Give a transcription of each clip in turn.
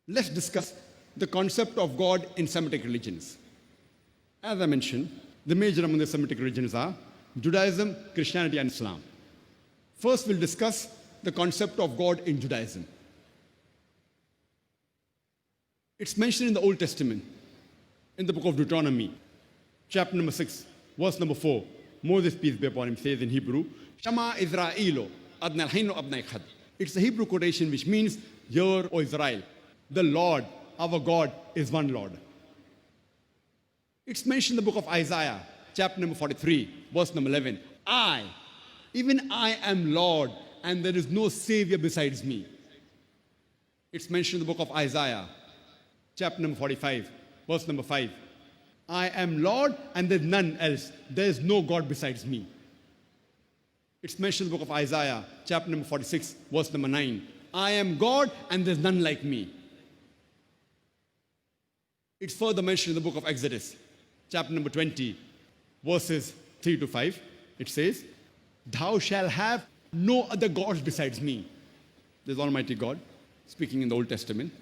Let's discuss the concept of God in Semitic religions. As I mentioned, the major among the Semitic religions are Judaism, Christianity, and Islam. First, we'll discuss the concept of God in Judaism. It's mentioned in the Old Testament, in the book of Deuteronomy, chapter number 6, verse number 4. Moses, peace be upon him, says in Hebrew, Shama Israelo, Adnal Haino Abnai Khad. It's a Hebrew quotation which means, Hear, O Israel, the Lord, our God, is one Lord. It's mentioned in the book of Isaiah, chapter number 43, verse number 11. Even I am Lord, and there is no Savior besides me. It's mentioned in the book of Isaiah, chapter number 45, verse number 5. I am Lord, and there's none else. There is no God besides me. It's mentioned in the book of Isaiah, chapter number 46, verse number 9. I am God, and there's none like me. It's further mentioned in the book of Exodus, chapter number 20, verses 3 to 5. It says, Thou shalt have no other gods besides me. There's Almighty God speaking in the Old Testament,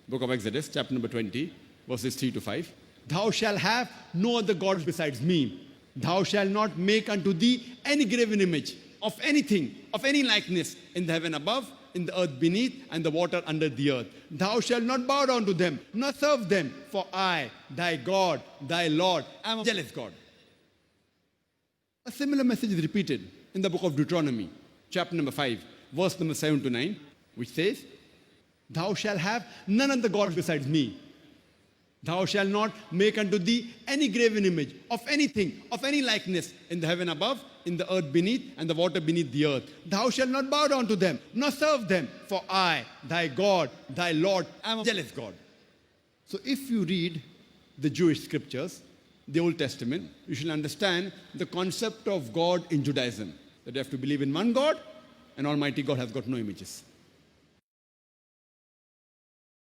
book of Exodus, chapter number 20, verses 3 to 5. Thou shalt have no other gods besides me. Thou shalt not make unto thee any graven image of anything, of any likeness in the heaven above, in the earth beneath, and the water under the earth. Thou shalt not bow down to them, nor serve them, for I, thy God, thy Lord, am a jealous God. A similar message is repeated in the book of Deuteronomy, chapter number 5, verse number 7 to 9, which says, Thou shalt have none other gods besides me. Thou shalt not make unto thee any graven image of anything, of any likeness in the heaven above, in the earth beneath, and the water beneath the earth. Thou shalt not bow down to them, nor serve them, for I, thy God, thy Lord, am a jealous God. So if you read the Jewish scriptures, the Old Testament, you shall understand the concept of God in Judaism, that you have to believe in one God, and Almighty God has got no images.